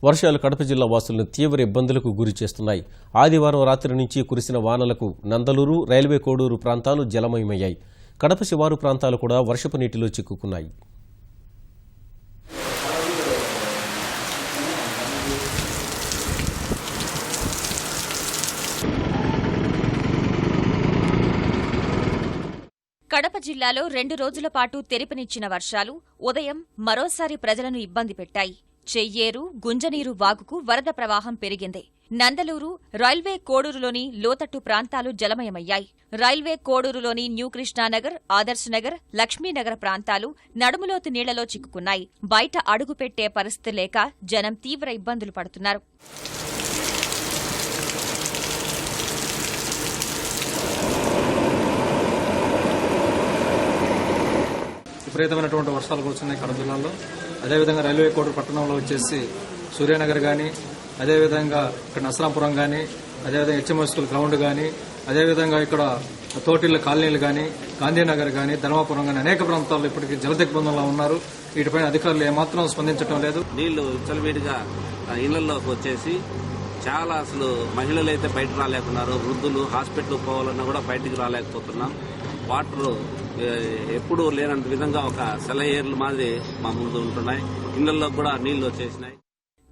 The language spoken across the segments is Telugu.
వర్షాలు కడప జిల్లా వాసులను తీవ్ర ఇబ్బందులకు గురి చేస్తున్నాయి. ఆదివారం రాత్రి నుంచి కురిసిన వానలకు నందలూరు, రైల్వే కోడూరు ప్రాంతాలు జలమయమయ్యాయి. కడప శివారు ప్రాంతాలు కూడా వర్షపు నీటిలో చిక్కుకున్నాయి. కడప జిల్లాలో 2 రోజుల పాటు తెరిపినిచ్చిన వర్షాలు ఉదయం మరోసారి ప్రజలను ఇబ్బంది పెట్టాయి. చెయ్యేరు, గుంజనీరు వాగుకు వరద ప్రవాహం పెరిగింది. నందలూరు, రైల్వే కోడూరులోని లోతట్టు ప్రాంతాలు జలమయమయ్యాయి. రైల్వే కోడూరులోని న్యూ కృష్ణానగర్, ఆదర్శ్ నగర్, లక్ష్మీనగర్ ప్రాంతాలు నడుములోతు నీళ్లలో చిక్కుకున్నాయి. బయట అడుగు పెట్టే పరిస్థితి లేక జనం తీవ్ర ఇబ్బందులు పడుతున్నారు. విపరీతమైనటువంటి వర్షాలు కురుస్తున్నాయి కడప జిల్లాలో. అదేవిధంగా రైల్వే కోడూరు పట్టణంలో వచ్చేసి సూర్యనగర్ కానీ, అదేవిధంగా ఇక్కడ నసరాంపురం కానీ, అదేవిధంగా హెచ్ఎంఓ స్కూల్ గ్రౌండ్ కానీ, అదేవిధంగా ఇక్కడ తోటిళ్ల కాలనీలు కానీ, గాంధీనగర్ కానీ, ధర్మాపురం కానీ అనేక ప్రాంతాల్లో ఇప్పటికీ జలదిగ్బంధంలో ఉన్నారు. వీటిపైన అధికారులు ఏమాత్రం స్పందించడం లేదు. నీళ్లు విచ్చలవిడిగా ఇళ్లలోకి వచ్చేసి చాలా అసలు మహిళలు అయితే బయటకు రాలేకున్నారు. వృద్ధులు హాస్పిటల్ పోవాలన్నా కూడా బయటికి రాలేకపోతున్నాం. వాటర్ ఎప్పుడూ లేనంత విధంగా ఒక సెలయేర్లు మాదిరి మా ముందు ఉంటున్నాయి. ఇళ్లలో కూడా నీళ్లు వచ్చేసినాయి.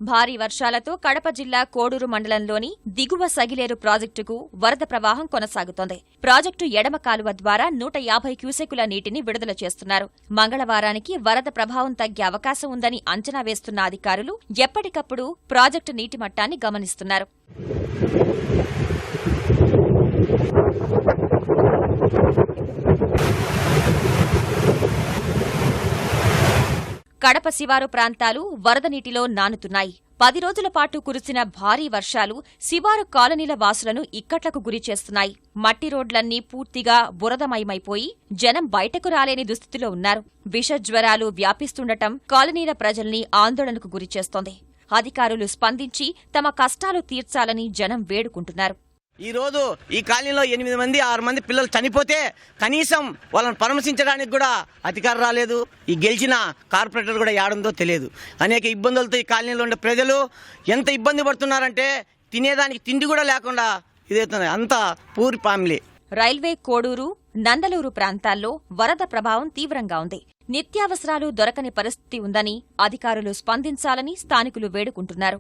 భారీ వర్షాలతో కడప జిల్లా కోడూరు మండలంలోని దిగువ సగిలేరు ప్రాజెక్టుకు వరద ప్రవాహం కొనసాగుతోంది. ప్రాజెక్టు ఎడమ కాలువ ద్వారా 150 క్యూసెక్కుల నీటిని విడుదల చేస్తున్నారు. మంగళవారానికి వరద ప్రభావం తగ్గే అవకాశం ఉందని అంచనా వేస్తున్న అధికారులు ఎప్పటికప్పుడు ప్రాజెక్టు నీటి మట్టాన్ని గమనిస్తున్నారు. కడప శివారు ప్రాంతాలు వరద నీటిలో నానుతున్నాయి. 10 రోజుల పాటు కురిసిన భారీ వర్షాలు శివారు కాలనీల వాసులను ఇక్కట్లకు గురిచేస్తున్నాయి. మట్టి రోడ్లన్నీ పూర్తిగా బురదమయమైపోయి జనం బయటకు రాలేని దుస్థితిలో ఉన్నారు. విషజ్వరాలు వ్యాపిస్తుండటం కాలనీల ప్రజల్ని ఆందోళనకు గురిచేస్తోంది. అధికారులు స్పందించి తమ కష్టాలు తీర్చాలని జనం వేడుకుంటున్నారు. ఈ రోజు ఈ కాలనీలో 8 మంది 6 మంది పిల్లలు చనిపోతే కనీసం వాళ్ళని పరామర్శించడానికి కూడా అధికారం రాలేదు. ఈ గెలిచిన కార్పొరేటర్ కూడా ఏడుందో తెలియదు. అనేక ఇబ్బందులతో ఈ కాలనీలో ఉండే ప్రజలు ఎంత ఇబ్బంది పడుతున్నారంటే తినేదానికి తిండి కూడా లేకుండా ఇదవుతుంది. అంత పూర్ ఫ్యామిలీ. రైల్వే కోడూరు, నందలూరు ప్రాంతాల్లో వరద ప్రభావం తీవ్రంగా ఉంది. నిత్యావసరాలు దొరకని పరిస్థితి ఉందని అధికారులు స్పందించాలని స్థానికులు వేడుకుంటున్నారు.